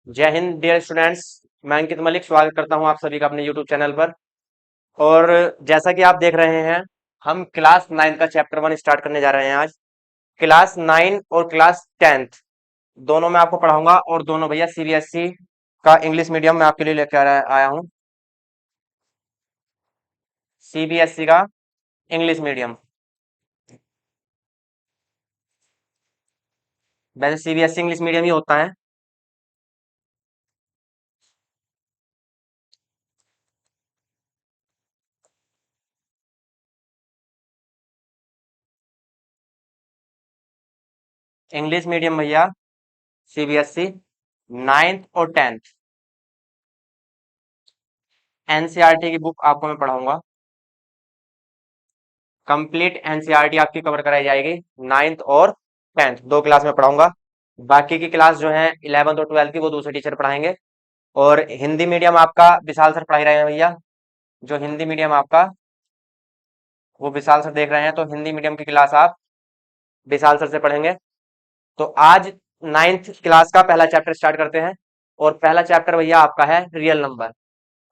जय Hind dear students. मैं अंकित मलिक स्वागत करता हूं आप सभी का अपने यूट्यूब चैनल पर। और जैसा कि आप देख रहे हैं, हम क्लास 9 का चैप्टर 1 स्टार्ट करने जा रहे हैं आज। क्लास 9 और क्लास 10th दोनों में आपको पढ़ाऊंगा, और दोनों भैया सीबीएसई का इंग्लिश मीडियम में आपके लिए लेकर आया हूं। सीबीएसई का इंग्लिश मीडियम। वैसे सीबीएसई इंग्लिश मीडियम ही होता है। इंग्लिश मीडियम भैया सीबीएसई 9th और 10th एनसीईआरटी की बुक आपको मैं पढ़ाऊंगा। कंप्लीट एनसीईआरटी आपकी कवर कराई जाएगी। 9th और 10th दो क्लास में पढ़ाऊंगा। बाकी की क्लास जो है 11th और 12th की वो दूसरे टीचर पढ़ाएंगे। और हिंदी मीडियम आपका विशाल सर पढ़ाई रहे हैं भैया। जो हिंदी मीडियम आपका वो विशाल सर देख रहे हैं, तो हिंदी मीडियम की क्लास आप विशाल सर से पढ़ेंगे। तो आज 9th क्लास का पहला चैप्टर स्टार्ट करते हैं। और पहला चैप्टर भैया आपका है रियल नंबर।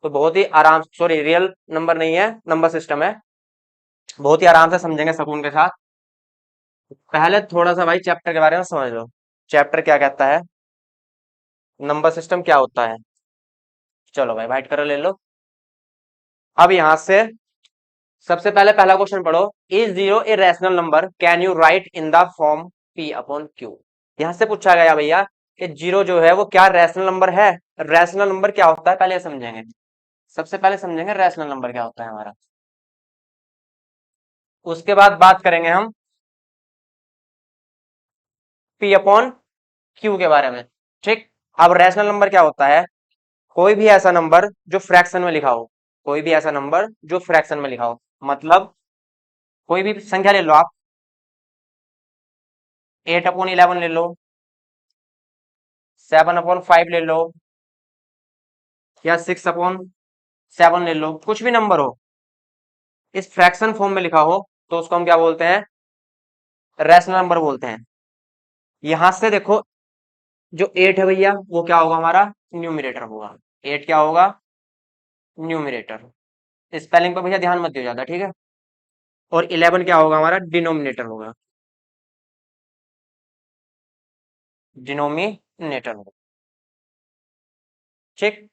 तो बहुत ही आराम, सॉरी रियल नंबर नहीं है, नंबर सिस्टम है। बहुत ही आराम से समझेंगे सुकून के साथ। पहले थोड़ा सा भाई चैप्टर के बारे में समझ लो। चैप्टर क्या कहता है, नंबर सिस्टम क्या होता है। चलो भाई वाइट कलर ले लो। अब यहां से सबसे पहले पहला क्वेश्चन पढ़ो। Is zero a rational number, can you right in the form P upon Q. यहां से पूछा गया भैया कि जीरो जो है वो क्या रैशनल नंबर है। रैशनल नंबर क्या होता है पहले ये समझेंगे। सबसे पहले समझेंगे रैशनल नंबर क्या होता है हमारा। उसके बाद बात करेंगे हम पी अपॉन क्यू के बारे में। ठीक। अब रैशनल नंबर क्या होता है, कोई भी ऐसा नंबर जो फ्रैक्शन में लिखा हो। कोई भी ऐसा नंबर जो फ्रैक्शन में लिखा हो, मतलब कोई भी संख्या ले लो आप। 8/11 ले लो, 7/5 ले लो, या 6/7 ले लो। कुछ भी नंबर हो इस फ्रैक्शन फॉर्म में लिखा हो तो उसको हम क्या बोलते हैं, रैशनल नंबर बोलते हैं। यहां से देखो, जो 8 है भैया वो क्या होगा हमारा, न्यूमिनेटर होगा। 8 क्या होगा, न्यूमिनेटर। स्पेलिंग पर भैया ध्यान मत दिया ज्यादा, ठीक है। और 11 क्या होगा हमारा, डिनोमिनेटर होगा। डिनोमिनेटर होगा। ठीक।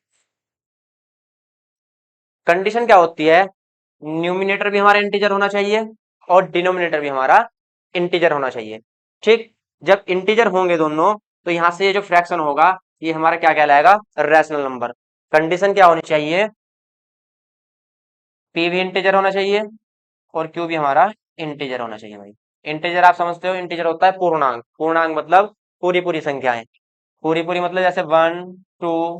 कंडीशन क्या होती है, न्यूमिनेटर भी हमारा इंटीजर होना चाहिए और डिनोमिनेटर भी हमारा इंटीजर होना चाहिए। ठीक। जब इंटीजर होंगे दोनों, तो यहां से ये जो फ्रैक्शन होगा ये हमारा क्या कहलाएगा, रैशनल नंबर। कंडीशन क्या होनी चाहिए, पी भी इंटीजर होना चाहिए और क्यू भी हमारा इंटीजर होना चाहिए भाई। इंटीजर आप समझते हो, इंटीजर होता है पूर्णांक। पूर्णांक मतलब पूरी पूरी संख्याएं। पूरी पूरी मतलब जैसे 1, 2,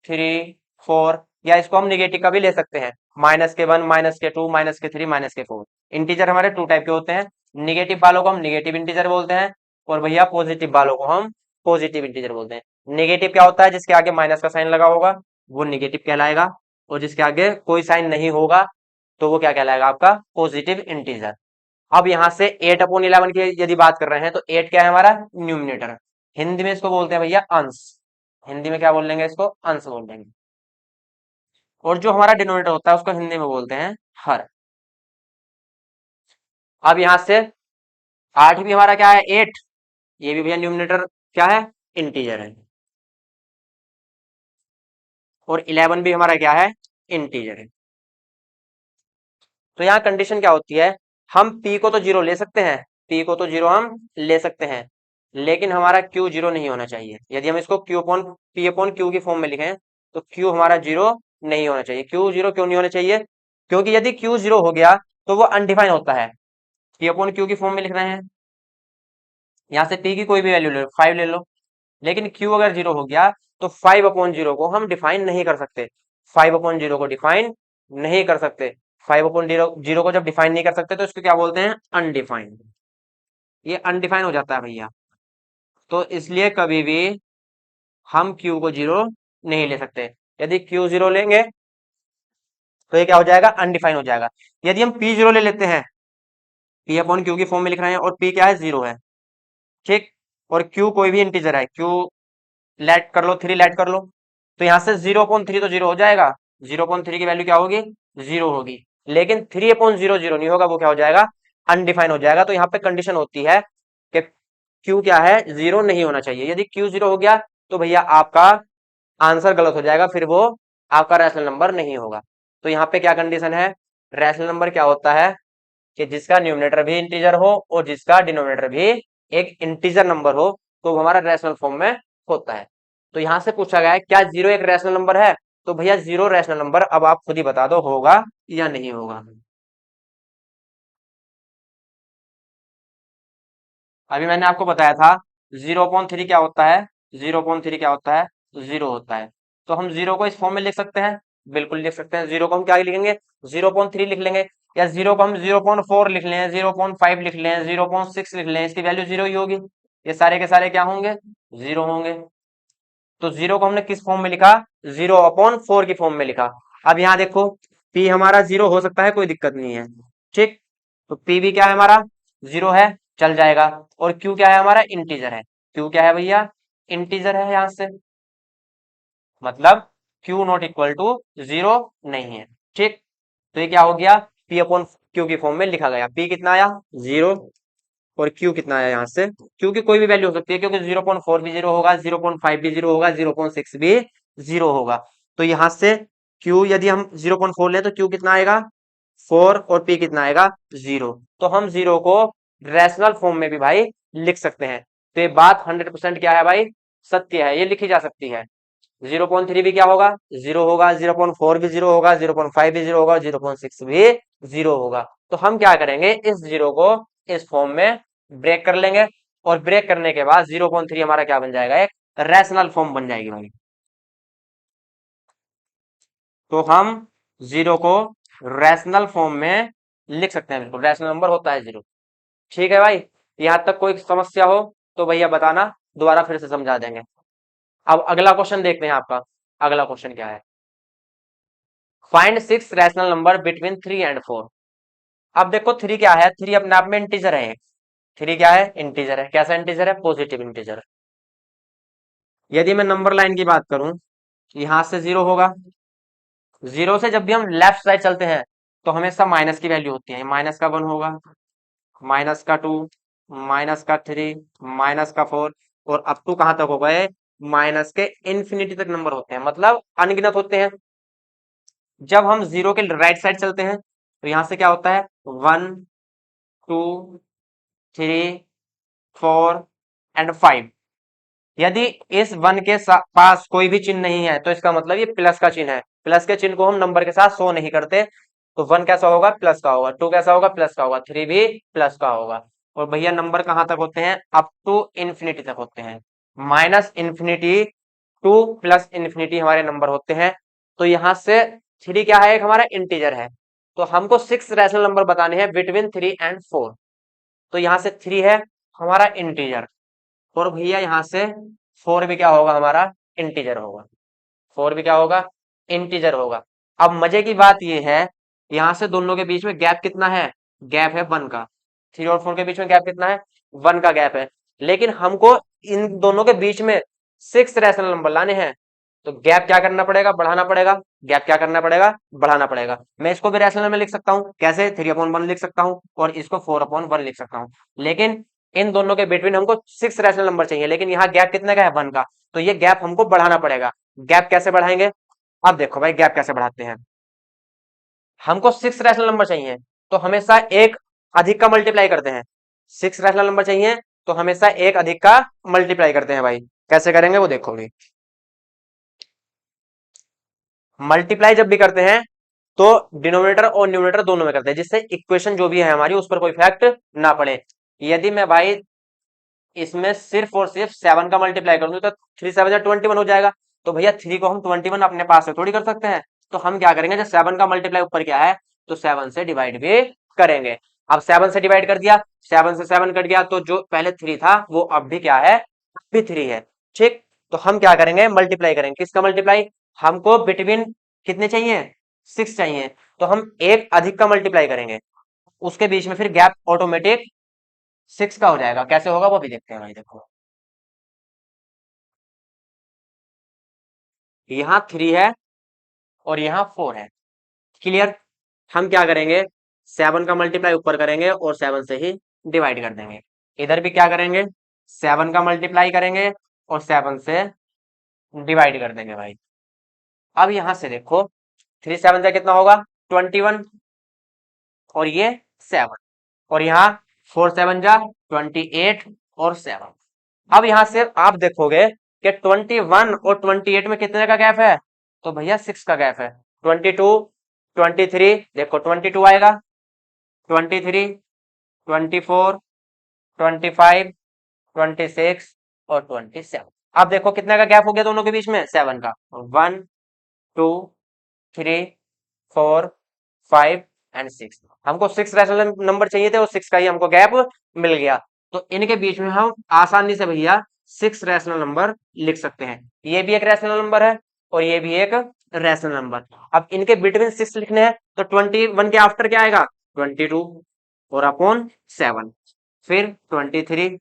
3, 4, या इसको हम निगेटिव का भी ले सकते हैं। -1, -2, -3, -4। इंटीजर हमारे टू टाइप के होते हैं। निगेटिव वालों को हम निगेटिव इंटीजर बोलते हैं, और भैया पॉजिटिव वालों को हम पॉजिटिव इंटीजर बोलते हैं। निगेटिव क्या होता है, जिसके आगे माइनस का साइन लगा होगा वो निगेटिव कहलाएगा, और जिसके आगे कोई साइन नहीं होगा तो वो क्या कहलाएगा, आपका पॉजिटिव इंटीजर। अब यहां से 8/11 की यदि बात कर रहे हैं, तो 8 क्या है हमारा, न्यूमिनेटर। हिंदी में इसको बोलते हैं भैया अंश। हिंदी में क्या बोल देंगे, इसको अंश बोल देंगे। और जो हमारा डिनोमिनेटर होता है उसको हिंदी में बोलते हैं हर। अब यहां से 8 भी हमारा क्या है, 8। ये भी भैया न्यूमिनेटर क्या है, इंटीजर है। और 11 भी हमारा क्या है, इंटीजर है। तो यहाँ कंडीशन क्या होती है, हम p को तो जीरो ले सकते हैं। p को तो जीरो हम ले सकते हैं, लेकिन हमारा q जीरो नहीं होना चाहिए। यदि हम इसको p/q की फॉर्म में लिखें तो q हमारा जीरो नहीं होना चाहिए। q जीरो क्यों नहीं होना चाहिए, क्योंकि यदि q जीरो हो गया तो वो अनडिफाइन होता है। p/q की फॉर्म में लिख रहे हैं, यहाँ से p की कोई भी वैल्यू ले लो, 5 ले लो। लेकिन q अगर जीरो हो गया तो 5/0 को हम डिफाइन नहीं कर सकते। 5/0 को डिफाइन नहीं कर सकते। 5/0 को जब डिफाइन नहीं कर सकते तो इसको क्या बोलते हैं, अनडिफाइंड। ये अनडिफाइन हो जाता है भैया। तो इसलिए कभी भी हम q को जीरो नहीं ले सकते। यदि q जीरो लेंगे तो ये क्या हो जाएगा, अनडिफाइन हो जाएगा। यदि हम p जीरो ले लेते हैं, p/q की फॉर्म में लिख रहे हैं और p क्या है, जीरो है। ठीक। और q कोई भी इंटीजर है, q लेट कर लो, 3 लेट कर लो, तो यहां से 0.3 तो 0 हो जाएगा, 0.3 की वैल्यू क्या होगी, 0 होगी। लेकिन 3/0 0 नहीं होगा, वो क्या हो जाएगा, अनडिफाइन हो जाएगा। तो यहाँ पे कंडीशन होती है कि क्यू क्या है, 0 नहीं होना चाहिए। यदि क्यू 0 हो गया तो भैया आपका आंसर गलत हो जाएगा, फिर वो आपका रैशनल नंबर नहीं होगा। तो यहाँ पे क्या कंडीशन है, रैशनल नंबर क्या होता है कि जिसका न्यूमरेटर भी इंटीजर हो और जिसका डिनोमिनेटर भी एक इंटीजर नंबर हो, तो वो हमारा रैशनल फॉर्म में होता है। तो यहां से पूछा गया है क्या 0 एक रैशनल नंबर है, तो भैया 0 रैशनल नंबर, अब आप खुद ही बता दो होगा या नहीं होगा। अभी मैंने आपको बताया था 0.3 क्या होता है, 0.3 क्या होता है, 0 होता है। तो हम 0 को इस फॉर्म में लिख सकते हैं, बिल्कुल लिख सकते हैं। 0 को हम क्या लिखेंगे, 0.3 लिख लेंगे, या 0 को हम 0.4 लिख लें, 0.5 लिख लें, 0.6 लिख लें, इसकी वैल्यू 0 ही होगी। ये सारे के सारे क्या होंगे, 0 होंगे। तो 0 को हमने किस फॉर्म में लिखा, 0/4 की फॉर्म में लिखा। अब यहाँ देखो, p हमारा 0 हो सकता है, कोई दिक्कत नहीं है, ठीक। तो p भी क्या है हमारा, 0 है, चल जाएगा। और q क्या है हमारा, इंटीजर है। q क्या है भैया, इंटीजर है, यहां से मतलब q नॉट इक्वल टू 0 नहीं है, ठीक। तो ये क्या हो गया, p/q की फॉर्म में लिखा गया। p कितना आया, 0, और Q कितना आया यहाँ से, Q की कोई भी वैल्यू हो सकती है, क्योंकि 0.4 भी 0 होगा, 0.5 भी 0 होगा, 0.6 भी 0 होगा। तो यहाँ से Q यदि हम 0.4 लें तो Q कितना आएगा, 4, और P कितना आएगा, 0। तो हम 0 को रैशनल फॉर्म में भी भाई लिख सकते हैं। तो ये बात 100% क्या है भाई, सत्य है, ये लिखी जा सकती है। 0.3 भी क्या होगा, 0 होगा, 0.4 भी 0 होगा, 0.5 भी 0 होगा, 0.6 भी 0 होगा। तो हम क्या करेंगे, इस 0 को इस फॉर्म में ब्रेक कर लेंगे, और ब्रेक करने के बाद 0.3 हमारा क्या बन जाएगा, एक रैशनल फॉर्म बन जाएगी भाई। तो हम 0 को रैशनल फॉर्म में लिख सकते हैं, बिल्कुल रैशनल नंबर होता है 0। ठीक है भाई, यहां तक कोई समस्या हो तो भैया बताना, दोबारा फिर से समझा देंगे। अब अगला क्वेश्चन देखते हैं आपका। अगला क्वेश्चन क्या है, find 6 rational number between 3 and 4। अब देखो 3 क्या है, 3 अपने आप में इंटीजर है। 3 क्या है, इंटीजर है। कैसा इंटीजर है, पॉजिटिव इंटीजर। यदि मैं नंबर लाइन की बात करूं, यहां से 0 होगा, 0 से जब भी हम लेफ्ट साइड चलते हैं तो हमेशा माइनस की वैल्यू होती है। माइनस का 1 होगा, माइनस का 2, माइनस का 3, माइनस का 4, और अप टू कहां तक हो गए, माइनस के इन्फिनिटी तक नंबर होते हैं, मतलब अनगिनत होते हैं। जब हम 0 के राइट साइड चलते हैं तो यहां से क्या होता है, 1, 2, 3, 4 एंड 5। यदि इस 1 के पास कोई भी चिन्ह नहीं है तो इसका मतलब ये प्लस का चिन्ह है। प्लस के चिन्ह को हम नंबर के साथ शो नहीं करते। तो 1 कैसा होगा, प्लस का होगा, 2 कैसा होगा, प्लस का होगा, 3 भी प्लस का होगा। और भैया नंबर कहां तक होते हैं, अप टू इन्फिनिटी तक होते हैं। Minus infinity two plus infinity हमारे नंबर होते हैं। तो यहां से 3 क्या है, एक हमारा इंटीजर है। तो हमको 6 रैशनल नंबर बताने हैं बिटवीन 3 एंड 4। तो यहां से 3 है हमारा इंटीजर, और भैया यहां से 4 भी क्या होगा, हमारा इंटीजर होगा। 4 भी क्या होगा, इंटीजर होगा। अब मजे की बात यह है, यहां से दोनों के बीच में गैप कितना है, गैप है 1 का। 3 और 4 के बीच में गैप कितना है, 1 का गैप है। लेकिन हमको इन दोनों के बीच में 6 रैशनल नंबर लाने हैं, तो गैप क्या करना पड़ेगा, बढ़ाना पड़ेगा। गैप क्या करना पड़ेगा, बढ़ाना पड़ेगा। मैं इसको भी रैशनल में लिख सकता हूँ, कैसे, 3/1 लिख सकता हूँ, और इसको 4/1 लिख सकता हूँ। लेकिन इन दोनों के बिटवीन हमको 6 रैशनल नंबर चाहिए, लेकिन यहाँ गैप कितने का है, 1 का। तो ये गैप हमको बढ़ाना पड़ेगा। गैप कैसे बढ़ाएंगे, अब देखो भाई गैप कैसे बढ़ाते हैं। हमको 6 रैशनल नंबर चाहिए, तो हमेशा एक अधिक का मल्टीप्लाई करते हैं। 6 रैशनल नंबर चाहिए तो हमेशा एक अधिक का मल्टीप्लाई करते हैं भाई। कैसे करेंगे वो देखोगे। मल्टीप्लाई जब भी करते हैं तो डिनोमिनेटर और न्यूमरेटर दोनों में करते हैं, जिससे इक्वेशन जो भी है हमारी उस पर कोई इफेक्ट ना पड़े। यदि मैं भाई इसमें सिर्फ और सिर्फ 7 का मल्टीप्लाई कर दूं तो 3 7 21 हो जाएगा। तो भैया 3 को हम 21 अपने पास से थोड़ी कर सकते हैं। तो हम क्या करेंगे, जब 7 का मल्टीप्लाई ऊपर क्या है तो 7 से डिवाइड भी करेंगे। अब 7 से डिवाइड कर दिया, 7 से 7 कट गया, तो जो पहले 3 था वो अब भी क्या है, अब भी 3 है, ठीक। तो हम क्या करेंगे, मल्टीप्लाई करेंगे। किसका मल्टीप्लाई, हमको बिटवीन कितने चाहिए, 6 चाहिए। तो हम एक अधिक का मल्टीप्लाई करेंगे, उसके बीच में फिर गैप ऑटोमेटिक 6 का हो जाएगा। कैसे होगा वो भी देखते हैं भाई, देखो। यहाँ 3 है और यहाँ 4 है। क्लियर। हम क्या करेंगे, 7 का मल्टीप्लाई ऊपर करेंगे और 7 से ही डिवाइड कर देंगे। इधर भी क्या करेंगे, 7 का मल्टीप्लाई करेंगे और 7 से डिवाइड कर देंगे भाई। अब यहां से देखो 3 7 से कितना होगा 21 और ये 7 और यहाँ 4 7 जा 28 और 7। अब यहां से आप देखोगे कि 21 और 28 में कितने का गैप है, तो भैया 6 का गैप है। 22 23 देखो 22 आएगा, 23 24 25 26 और 27। अब देखो कितने का गैप हो गया दोनों के बीच में, 7 का। 1 2 3 4 5 एंड 6। हमको 6 रैशनल नंबर चाहिए थे और 6 का ही हमको गैप मिल गया। तो इनके बीच में हम आसानी से भैया 6 रैशनल नंबर लिख सकते हैं। ये भी एक रैशनल नंबर है और ये भी एक रैशनल नंबर। अब इनके बिटवीन 6 लिखने हैं तो 21 के आफ्टर क्या आएगा 22 और अपॉन 7, फिर 23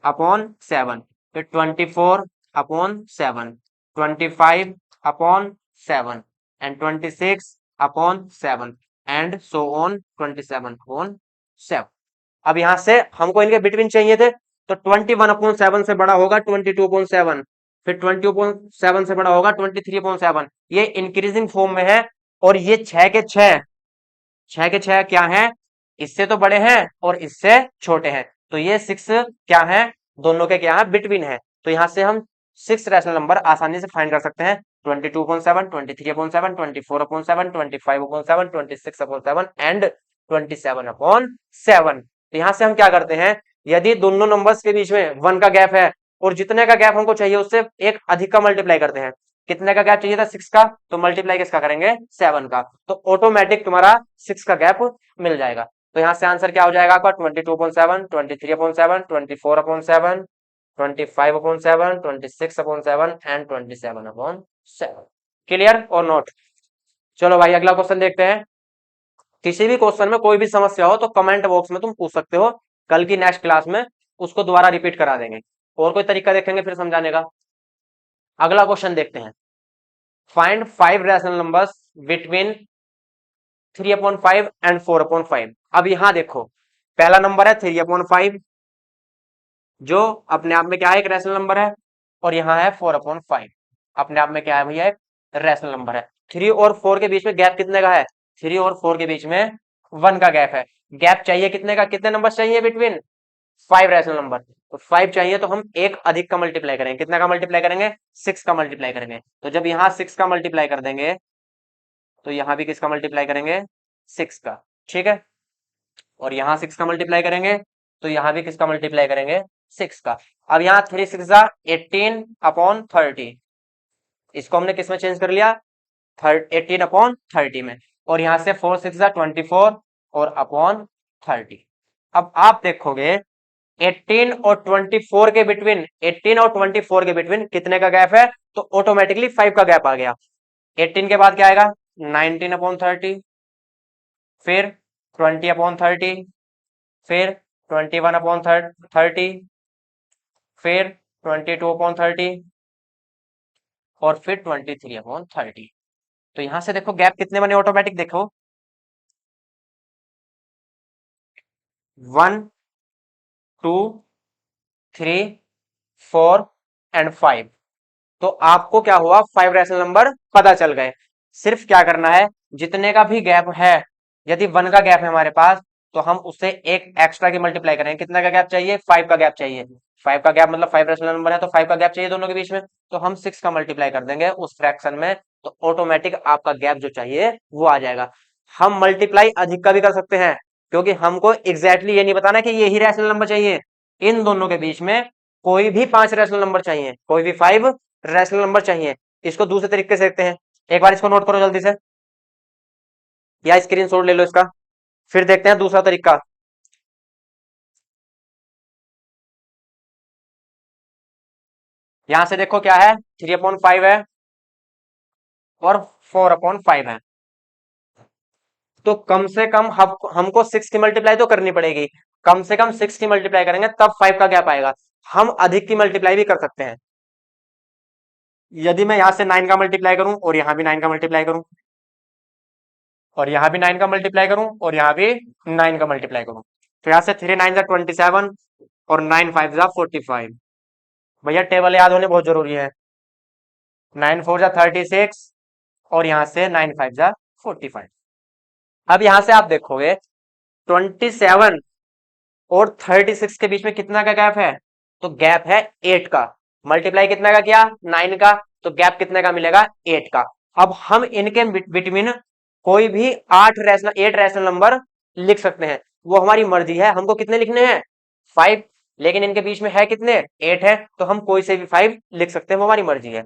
अपॉन 7, फिर 24 upon 7, 25 upon 7 and 26 upon 7 and so on 27 upon 7। अब यहां से हमको इनके बिटवीन चाहिए थे तो 21 अपॉन 7 से बड़ा होगा 22 अपॉन 7, फिर 20 अपॉन 7 से बड़ा होगा 23 अपॉन 7। ये इंक्रीजिंग फॉर्म में है और ये 6 के 6, 6 के 6 क्या है, इससे तो बड़े हैं और इससे छोटे हैं। तो ये 6 क्या है, दोनों के क्या है बिटवीन है। तो यहां से हम 6 रैशनल नंबर आसानी से फाइंड कर सकते हैं। 22 upon 7, 23 upon 7, 24 upon 7, 25 upon 7, 26 upon 7 and 27 upon 7। तो यहां से हम क्या करते हैं, यदि दोनों नंबर्स के बीच में 1 का गैप है और जितने का गैप हमको चाहिए उससे एक अधिक का मल्टीप्लाई करते हैं। कितने का गैप चाहिए था 6 का, तो मल्टीप्लाई किसका करेंगे 7 का, तो ऑटोमेटिक तुम्हारा 6 का गैप मिल जाएगा। तो यहां से आंसर क्या हो जाएगा आपका 22/7, 23/7, 24/7, 25/7, 26/7 एंड 27/7। क्लियर और नोट। चलो भाई अगला क्वेश्चन देखते हैं। किसी भी क्वेश्चन में कोई भी समस्या हो तो कमेंट बॉक्स में तुम पूछ सकते हो, कल की नेक्स्ट क्लास में उसको दोबारा रिपीट करा देंगे और कोई तरीका देखेंगे फिर समझाने का। अगला क्वेश्चन देखते हैं। Find 5 rational numbers between 3/5 and 4/5। अब यहां देखो पहला नंबर है 3/5 जो अपने आप में क्या है एक रैशनल नंबर है, और यहाँ है 4/5 अपने आप में क्या है भैया एक रैशनल नंबर है। 3 और 4 के बीच में गैप कितने का है, 3 और 4 के बीच में 1 का गैप है। गैप चाहिए कितने का, कितने नंबर चाहिए बिटवीन 5 रैशनल नंबर, तो 5 चाहिए तो हम एक अधिक का मल्टीप्लाई करेंगे। कितना का मल्टीप्लाई करेंगे 6 का मल्टीप्लाई करेंगे। तो जब यहाँ 6 का मल्टीप्लाई कर देंगे तो यहाँ भी किसका मल्टीप्लाई करेंगे 6 का, ठीक है। और यहाँ 6 का मल्टीप्लाई करेंगे तो यहाँ भी किसका मल्टीप्लाई करेंगे 6 का। अब यहाँ 3 6 18/30, इसको हमने किस में चेंज कर लिया 18/30 में। और यहाँ से 4 6 24 और अपॉन 30। अब आप देखोगे 18 और 24 के बिटवीन, 18 और 24 के बिटवीन कितने का गैप है, तो ऑटोमेटिकली 5 का गैप आ गया। 18 के बाद क्या आएगा 19/30, फिर 20/30, फिर 21/30, फिर 22/30 और फिर 23/30। तो यहां से देखो गैप कितने बने ऑटोमेटिक, देखो 1 2 3 4 एंड 5। तो आपको क्या हुआ 5 रैशनल नंबर पता चल गए। सिर्फ क्या करना है, जितने का भी गैप है, यदि 1 का गैप है हमारे पास तो हम उससे एक एक्स्ट्रा की मल्टीप्लाई करेंगे। कितना का गैप चाहिए 5 का गैप चाहिए। 5 का गैप मतलब 5 रैशनल नंबर है तो 5 का गैप चाहिए दोनों के बीच में, तो हम 6 का मल्टीप्लाई कर देंगे उस फ्रैक्शन में, तो ऑटोमेटिक आपका गैप जो चाहिए वो आ जाएगा। हम मल्टीप्लाई अधिक का भी कर सकते हैं क्योंकि हमको एग्जैक्टली ये नहीं बताना कि यही रैशनल नंबर चाहिए, इन दोनों के बीच में कोई भी 5 रैशनल नंबर चाहिए, कोई भी 5 रैशनल नंबर चाहिए। इसको दूसरे तरीके से देखते हैं, एक बार इसको नोट करो जल्दी से या स्क्रीनशॉट ले लो इसका, फिर देखते हैं दूसरा तरीका। यहां से देखो क्या है 3/5 है और 4/5 है, तो कम से कम हमको 6 की मल्टीप्लाई तो करनी पड़ेगी। कम से कम 6 की मल्टीप्लाई करेंगे तब 5 का गैप आएगा। हम अधिक की मल्टीप्लाई भी कर सकते हैं। यदि मैं यहाँ से 9 का मल्टीप्लाई करूं और यहाँ भी 9 का मल्टीप्लाई करूं और यहाँ भी 9 का मल्टीप्लाई करूं और यहाँ भी 9 का मल्टीप्लाई करूं, तो यहाँ से 3 9 जा 27 और 9 5 जा 45। भैया टेबल याद होने बहुत जरूरी है। 9 4 जा 36 और यहाँ से 9 5 जा 45। अब यहाँ से आप देखोगे 27 और 36 के बीच में कितना का गैप है, तो गैप है 8 का। मल्टीप्लाई कितना का किया, 9 का, तो गैप कितने का मिलेगा, 8 का। अब हम इनके बिटवीन कोई भी 8 रैशनल नंबर लिख सकते हैं, वो हमारी मर्जी है। हमको कितने लिखने हैं, 5, लेकिन इनके बीच में है कितने, 8 है, तो हम कोई से भी 5 लिख सकते हैं, वो हमारी मर्जी है।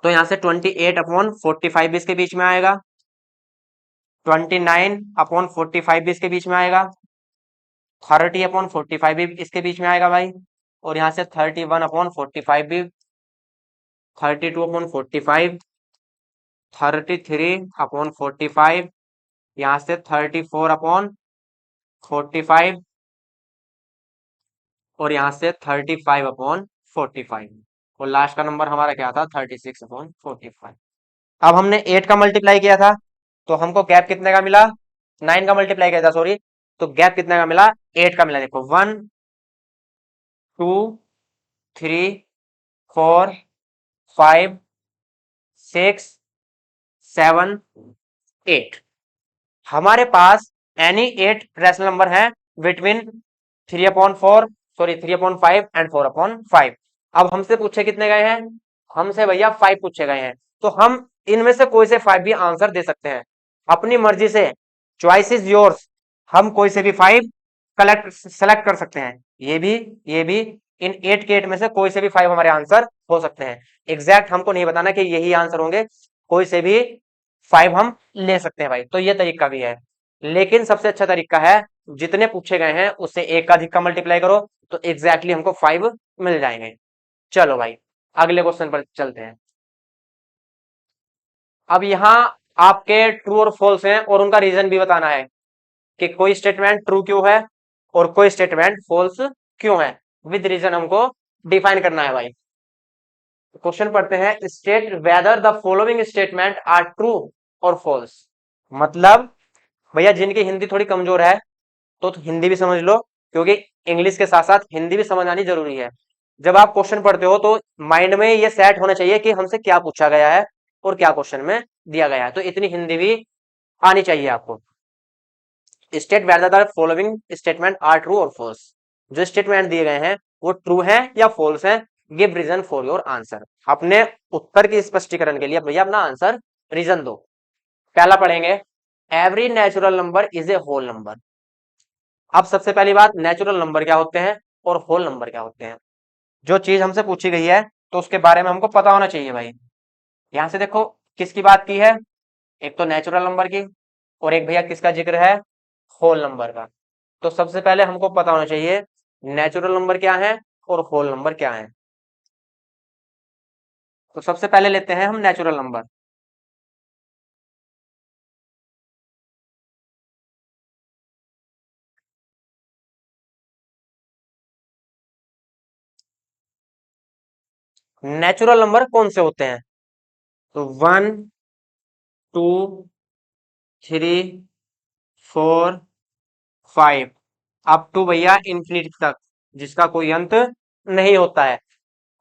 तो यहां से 28/45 भी इसके बीच में आएगा, 29/45 भी इसके बीच में आएगा, 30/45 भी इसके बीच में आएगा भाई, और यहाँ से 31/45 भी, 32/45, 33/45, यहाँ से 34/45 और यहाँ से 35/45, और लास्ट का नंबर हमारा क्या था, 36/45। अब हमने 8 का मल्टीप्लाई किया था, तो हमको गैप कितने का मिला, 9 का मल्टीप्लाई किया था सॉरी, तो गैप कितने का मिला, 8 का मिला। देखो 1 2 3 4 5 6 7 8। हमारे पास एनी 8 रैशनल नंबर है बिटवीन 3/4 सॉरी 3/5 एंड 4/5। अब हमसे पूछे कितने गए हैं, हमसे भैया 5 पूछे गए हैं, तो हम इनमें से कोई से 5 भी आंसर दे सकते हैं अपनी मर्जी से। चॉइस इज योर्स, हम कोई से भी 5 कलेक्ट सेलेक्ट कर सकते हैं। ये भी इन 8 के 8 में से कोई से भी 5 हमारे आंसर हो सकते हैं। एग्जैक्ट हमको नहीं बताना कि यही आंसर होंगे, कोई से भी 5 हम ले सकते हैं भाई। तो ये तरीका भी है, लेकिन सबसे अच्छा तरीका है जितने पूछे गए हैं उससे एक का अधिक का मल्टीप्लाई करो, तो एग्जैक्टली हमको 5 मिल जाएंगे। चलो भाई अगले क्वेश्चन पर चलते हैं। अब यहाँ आपके ट्रू और फॉल्स हैं और उनका रीजन भी बताना है कि कोई स्टेटमेंट ट्रू क्यों है और कोई स्टेटमेंट फॉल्स क्यों है, विद रीजन हमको डिफाइन करना है भाई। क्वेश्चन पढ़ते हैं, state whether the following statement are true or false. मतलब भैया जिनकी हिंदी थोड़ी कमजोर है तो हिंदी भी समझ लो, क्योंकि इंग्लिश के साथ साथ हिंदी भी समझ आनी जरूरी है। जब आप क्वेश्चन पढ़ते हो तो माइंड में ये सेट होना चाहिए कि हमसे क्या पूछा गया है और क्या क्वेश्चन में दिया गया है, तो इतनी हिंदी भी आनी चाहिए आपको। State whether the following statement are true or false, जो स्टेटमेंट दिए गए हैं वो ट्रू है या फॉल्स है, give reason for your answer. अपने उत्तर के स्पष्टीकरण के लिए भैया अपना आंसर रीजन दो। पहला पढ़ेंगे, every natural number is a whole number. अब सबसे पहली बात, नेचुरल नंबर क्या होते हैं और होल नंबर क्या होते हैं। जो चीज हमसे पूछी गई है तो उसके बारे में हमको पता होना चाहिए भाई। यहां से देखो किसकी बात की है, एक तो नेचुरल नंबर की और एक भैया किसका जिक्र है, होल नंबर का। तो सबसे पहले हमको पता होना चाहिए नेचुरल नंबर क्या है और होल नंबर क्या है। तो सबसे पहले लेते हैं हम नेचुरल नंबर। नेचुरल नंबर कौन से होते हैं, तो 1 2 3 4 5 अप टू भैया इंफिनिटी तक, जिसका कोई अंत नहीं होता है।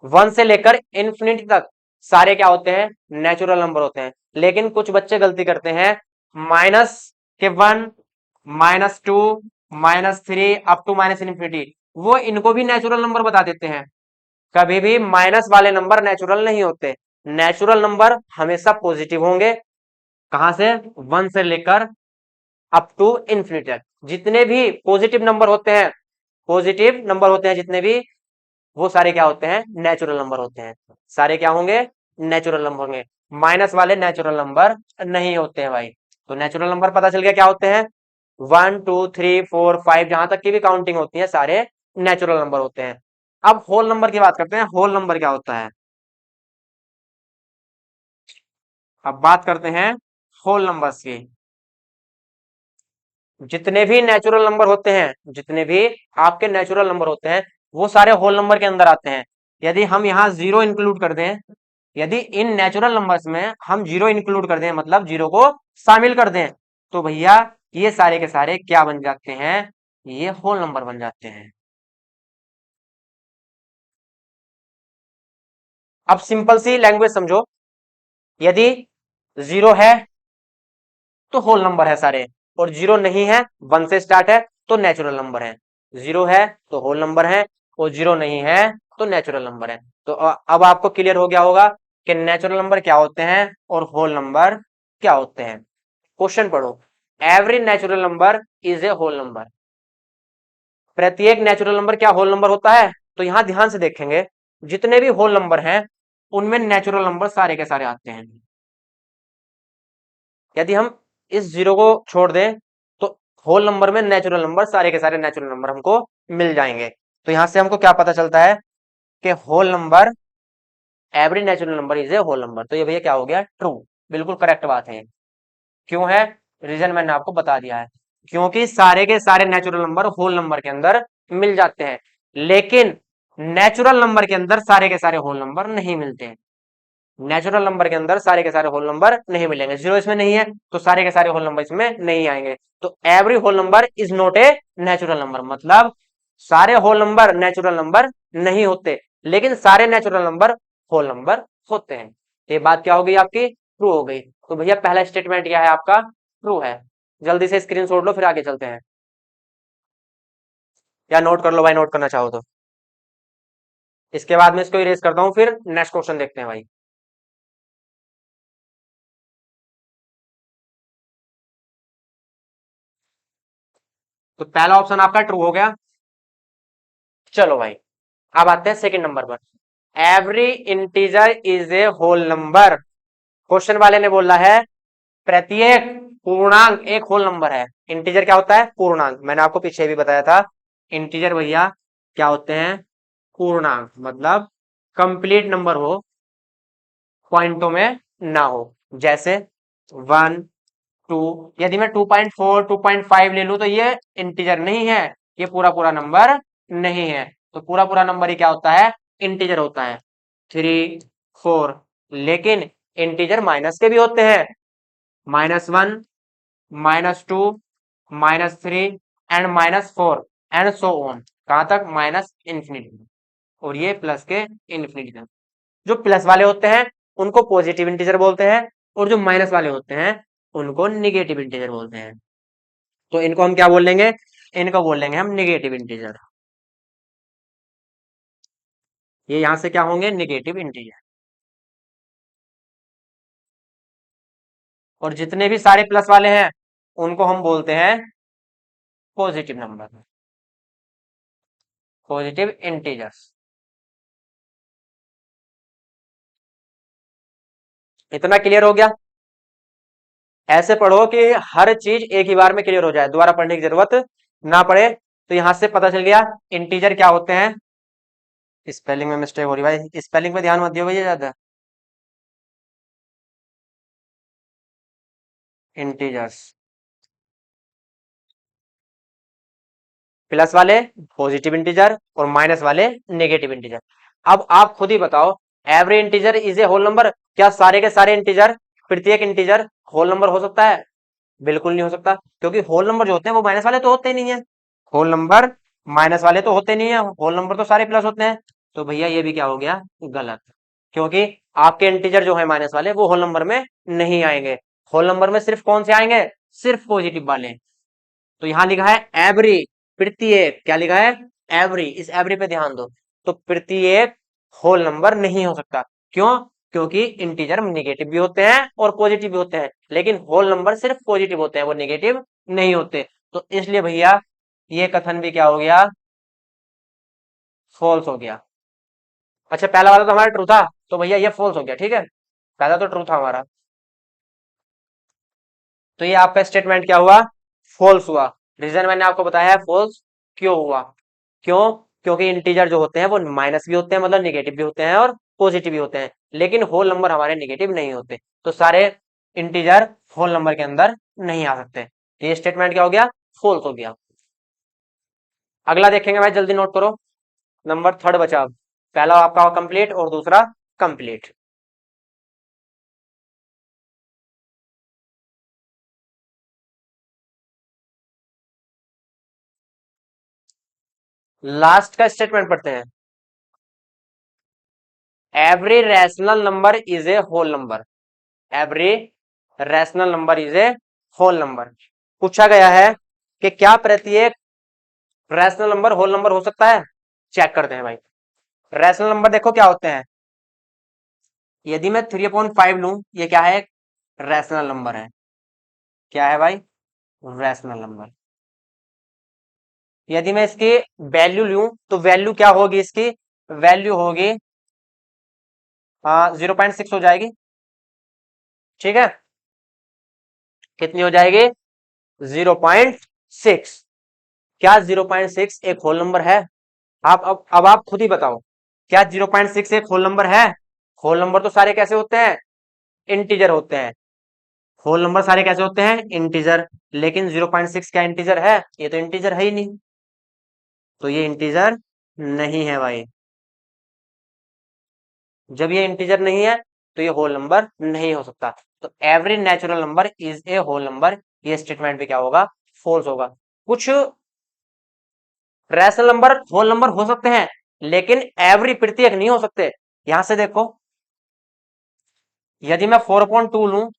1 से लेकर इंफिनिटी तक सारे क्या होते हैं, नेचुरल नंबर होते हैं। लेकिन कुछ बच्चे गलती करते हैं, माइनस के 1 -2 -3 अप टू माइनस इंफिनिटी, वो इनको भी नेचुरल नंबर बता देते हैं। कभी भी माइनस वाले नंबर नेचुरल नहीं होते। नेचुरल नंबर हमेशा पॉजिटिव होंगे, कहां से, 1 से लेकर अप टू इंफिनिटी तक। जितने भी पॉजिटिव नंबर होते हैं, पॉजिटिव नंबर होते हैं जितने भी, वो सारे क्या होते हैं, नेचुरल नंबर होते हैं। सारे क्या होंगे, नेचुरल नंबर होंगे। माइनस वाले नेचुरल नंबर नहीं होते हैं भाई। तो नेचुरल नंबर पता चल गया क्या होते हैं, 1 2 3 4 5 जहां तक की भी काउंटिंग होती है सारे नेचुरल नंबर होते हैं। अब होल नंबर की बात करते हैं, होल नंबर क्या होता है। अब बात करते हैं होल नंबर्स की। जितने भी नेचुरल नंबर होते हैं, जितने भी आपके नेचुरल नंबर होते हैं, वो सारे होल नंबर के अंदर आते हैं। यदि हम यहाँ जीरो इंक्लूड कर दें, यदि इन नेचुरल नंबर्स में हम जीरो इंक्लूड कर दें, मतलब जीरो को शामिल कर दें, तो भैया ये सारे के सारे क्या बन जाते हैं, ये होल नंबर बन जाते हैं। अब सिंपल सी लैंग्वेज समझो, यदि जीरो है तो होल नंबर है सारे, और जीरो नहीं है, वन से स्टार्ट है, तो नेचुरल नंबर है। जीरो है तो होल नंबर है, और जीरो नहीं है तो नेचुरल नंबर है। तो अब आपको क्लियर हो गया होगा कि नेचुरल नंबर क्या होते हैं और होल नंबर क्या होते हैं। क्वेश्चन पढ़ो, every natural number is a whole number. प्रत्येक नेचुरल नंबर क्या होल नंबर होता है? तो यहां ध्यान से देखेंगे, जितने भी होल नंबर हैं उनमें नेचुरल नंबर सारे के सारे आते हैं। यदि हम इस जीरो को छोड़ दें तो होल नंबर में नेचुरल नंबर सारे के सारे नेचुरल नंबर हमको मिल जाएंगे। तो यहां से हमको क्या पता चलता है कि whole number, every natural number is a whole number. तो ये भैया क्या हो गया, ट्रू, बिल्कुल करेक्ट बात है। क्यों है? रीजन मैंने आपको बता दिया है, क्योंकि सारे के सारे नेचुरल नंबर होल नंबर के अंदर मिल जाते हैं, लेकिन नेचुरल नंबर के अंदर सारे के सारे होल नंबर नहीं मिलते हैं। नेचुरल नंबर के अंदर सारे के सारे होल नंबर नहीं मिलेंगे, जीरो इसमें नहीं है तो सारे के सारे होल नंबर इसमें नहीं आएंगे। तो every whole number is not a natural number, मतलब सारे होल नंबर नेचुरल नंबर नहीं होते, लेकिन सारे नेचुरल नंबर होल नंबर होते हैं। ये बात क्या हो गई आपकी, ट्रू हो गई। तो भैया पहला स्टेटमेंट क्या है आपका, ट्रू है। जल्दी से स्क्रीन शॉट लो, फिर आगे चलते हैं, या नोट कर लो भाई, नोट करना चाहो तो। इसके बाद में इसको इरेज करता हूं, फिर नेक्स्ट क्वेश्चन देखते हैं भाई। तो पहला ऑप्शन आपका ट्रू हो गया। चलो भाई, अब आते हैं सेकंड नंबर पर, every integer is a whole number. Question वाले ने बोला है प्रत्येक पूर्णांक एक होल नंबर है। इंटीजर क्या होता है, पूर्णांक। मैंने आपको पीछे भी बताया था, इंटीजर भैया क्या होते हैं, पूर्णांक, मतलब कंप्लीट नंबर हो, पॉइंटों में ना हो। जैसे 1 2, यदि मैं 2.4 2.5 ले लूं तो ये इंटीजर नहीं है, ये पूरा पूरा नंबर नहीं है। तो पूरा पूरा नंबर ही क्या होता है, इंटीजर होता है। 3 4, लेकिन इंटीजर माइनस के भी होते हैं, -1 -2 -3 एंड -4 एंड सो ऑन। कहां तक, माइनस इंफिनिटी, और ये प्लस के इंफिनिटी तक। जो प्लस वाले होते हैं उनको पॉजिटिव इंटीजर बोलते हैं, और जो माइनस वाले होते हैं उनको निगेटिव इंटीजर बोलते हैं। तो इनको हम क्या बोल लेंगे, इनको बोल लेंगे हम निगेटिव इंटीजर। ये यहां से क्या होंगे, निगेटिव इंटीजर। और जितने भी सारे प्लस वाले हैं उनको हम बोलते हैं पॉजिटिव नंबर, पॉजिटिव इंटीजर्स। इतना क्लियर हो गया? ऐसे पढ़ो कि हर चीज एक ही बार में क्लियर हो जाए, दोबारा पढ़ने की जरूरत ना पड़े। तो यहां से पता चल गया इंटीजर क्या होते हैं। स्पेलिंग में मिस्टेक हो रही भाई, स्पेलिंग पे ध्यान मत दियो भैया ज्यादा। इंटीजर्स, प्लस वाले पॉजिटिव इंटीजर और माइनस वाले नेगेटिव इंटीजर। अब आप खुद ही बताओ, every integer is a whole number, क्या सारे के सारे इंटीजर, प्रत्येक इंटीजर होल नंबर हो सकता है? बिल्कुल नहीं हो सकता, क्योंकि होल नंबर जो होते हैं वो माइनस वाले तो होते ही नहीं है। होल नंबर माइनस वाले तो होते नहीं है, होल नंबर तो सारे प्लस होते हैं। तो भैया ये भी क्या हो गया, गलत, क्योंकि आपके इंटीजर जो है माइनस वाले वो होल नंबर में नहीं आएंगे। होल नंबर में सिर्फ कौन से आएंगे, सिर्फ पॉजिटिव वाले। तो यहां लिखा है एवरी, प्रत्येक, क्या लिखा है, एवरी, इस एवरी पे ध्यान दो। तो प्रत्येक होल नंबर नहीं हो सकता, क्यों? क्योंकि इंटीजर निगेटिव भी होते हैं और पॉजिटिव भी होते हैं, लेकिन होल नंबर सिर्फ पॉजिटिव होते हैं, वो निगेटिव नहीं होते। तो इसलिए भैया ये कथन भी क्या हो गया, फॉल्स हो गया। अच्छा, पहला वाला तो हमारा ट्रू था, तो भैया ये फॉल्स हो गया, ठीक है, पहला तो ट्रू था हमारा। तो ये आपका स्टेटमेंट क्या हुआ, फॉल्स हुआ। रीजन मैंने आपको बताया है फॉल्स क्यों हुआ, क्यों? क्योंकि इंटीजर जो होते हैं वो माइनस भी होते हैं, मतलब निगेटिव भी होते हैं और पॉजिटिव भी होते हैं, लेकिन होल नंबर हमारे निगेटिव नहीं होते। तो सारे इंटीजर होल नंबर के अंदर नहीं आ सकते। तो ये स्टेटमेंट क्या हो गया, फॉल्स हो गया। अगला देखेंगे भाई, जल्दी नोट करो, नंबर थर्ड बचा अब। पहला आपका कंप्लीट और दूसरा कंप्लीट। लास्ट का स्टेटमेंट पढ़ते हैं। Every rational number is a whole number. Every rational number is a whole number. पूछा गया है कि क्या प्रत्येक रैशनल नंबर होल नंबर हो सकता है? चेक करते हैं भाई। रैशनल नंबर देखो क्या होते हैं। यदि मैं 3/5 लूं, ये क्या है? रैशनल नंबर है। क्या है भाई? Rational number. यदि मैं इसकी वैल्यू लूं तो वैल्यू क्या होगी? इसकी वैल्यू होगी 0.6 हो जाएगी। ठीक है, कितनी हो जाएगी? 0.6। क्या 0.6 एक होल नंबर है? आप अब आप खुद ही बताओ, क्या 0.6 एक होल नंबर है? होल नंबर तो सारे कैसे होते हैं? इंटीजर होते हैं। होल नंबर सारे कैसे होते हैं? इंटीजर। लेकिन 0.6 क्या इंटीजर है? ये तो इंटीजर है ही नहीं, तो ये इंटीजर नहीं है भाई। जब ये इंटीजर नहीं है तो ये होल नंबर नहीं हो सकता। तो every natural number is a whole number, ये स्टेटमेंट भी क्या होगा? फॉल्स होगा। कुछ रैशनल नंबर होल नंबर हो सकते हैं, लेकिन एवरी प्रत्येक नहीं हो सकते। यहां से देखो, यदि मैं 4/2 लूं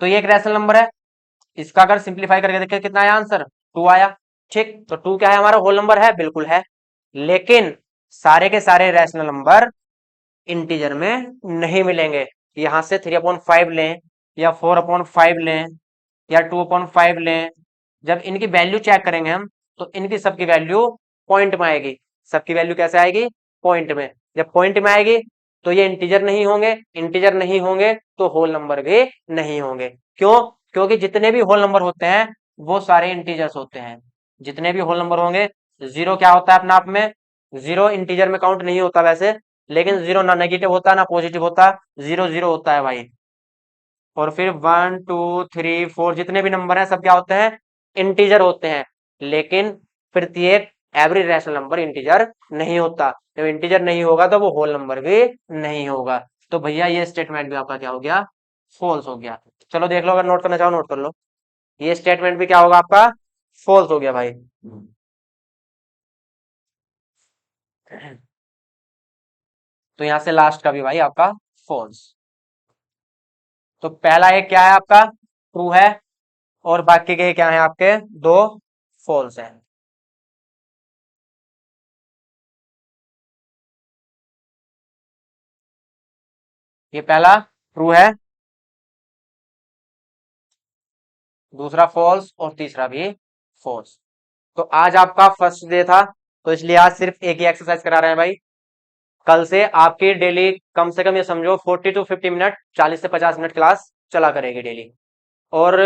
तो ये एक रैशनल नंबर है। इसका अगर सिंप्लीफाई करके देखें कितना आया आंसर? 2 आया। ठीक, तो 2 क्या है? हमारा होल नंबर है, बिल्कुल है। लेकिन सारे के सारे रैशनल नंबर इंटीजर में नहीं मिलेंगे। यहां से 3/5 लें या 4/5 लें या 2/5 लें, जब इनकी वैल्यू चेक करेंगे हम, तो इनकी सबकी वैल्यू पॉइंट में आएगी। सबकी वैल्यू कैसे आएगी? पॉइंट में। जब पॉइंट में आएगी तो ये इंटीजर नहीं होंगे। इंटीजर नहीं होंगे तो होल नंबर भी नहीं होंगे। क्यों? क्योंकि जितने भी होल नंबर होते हैं वो सारे इंटीजर्स होते हैं। जितने भी होल नंबर होंगे, जीरो क्या होता है अपने आप में? जीरो इंटीजर में काउंट नहीं होता वैसे, लेकिन जीरो ना नेगेटिव होता ना पॉजिटिव होता, जीरो जीरो होता है भाई। और फिर 1 2 3 4 जितने भी नंबर हैं सब क्या होते हैं? इंटीजर होते हैं। लेकिन प्रत्येक एवरी रैशनल नंबर इंटीजर नहीं होता। जब इंटीजर नहीं होगा तो वो होल नंबर भी नहीं होगा। तो भैया ये स्टेटमेंट भी आपका क्या हो गया? फॉल्स हो गया। चलो देख लो, अगर नोट करना चाहो नोट कर लो। ये स्टेटमेंट भी क्या होगा आपका? फॉल्स हो गया भाई। तो यहां से लास्ट का भी भाई आपका फॉल्स। तो पहला एक क्या है आपका? ट्रू है। और बाकी के क्या है आपके? दो फॉल्स है। ये पहला ट्रू है, दूसरा फॉल्स और तीसरा भी फॉल्स। तो आज आपका फर्स्ट डे था, तो इसलिए आज सिर्फ एक ही एक्सरसाइज करा रहे हैं भाई। कल से आपकी डेली कम से कम ये समझो 40 to 50 मिनट, 40 से 50 मिनट क्लास चला करेगी डेली। और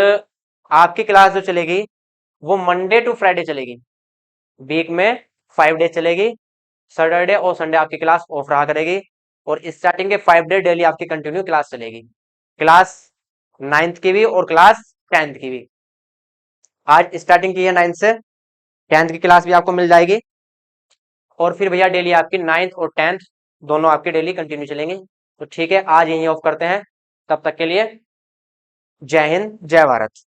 आपकी क्लास जो चलेगी वो मंडे टू फ्राइडे चलेगी। वीक में 5 डे चलेगी। सैटरडे और संडे आपकी क्लास ऑफ रहा करेगी। और स्टार्टिंग के 5 डे डेली आपकी कंटिन्यू क्लास चलेगी। क्लास 9th की भी और क्लास 10th की भी। आज स्टार्टिंग की है 9th से, 10th की क्लास भी आपको मिल जाएगी। और फिर भैया डेली आपकी 9th और 10th दोनों आपकी डेली कंटिन्यू चलेंगे। तो ठीक है, आज यहीं ऑफ करते हैं। तब तक के लिए जय हिंद, जय भारत।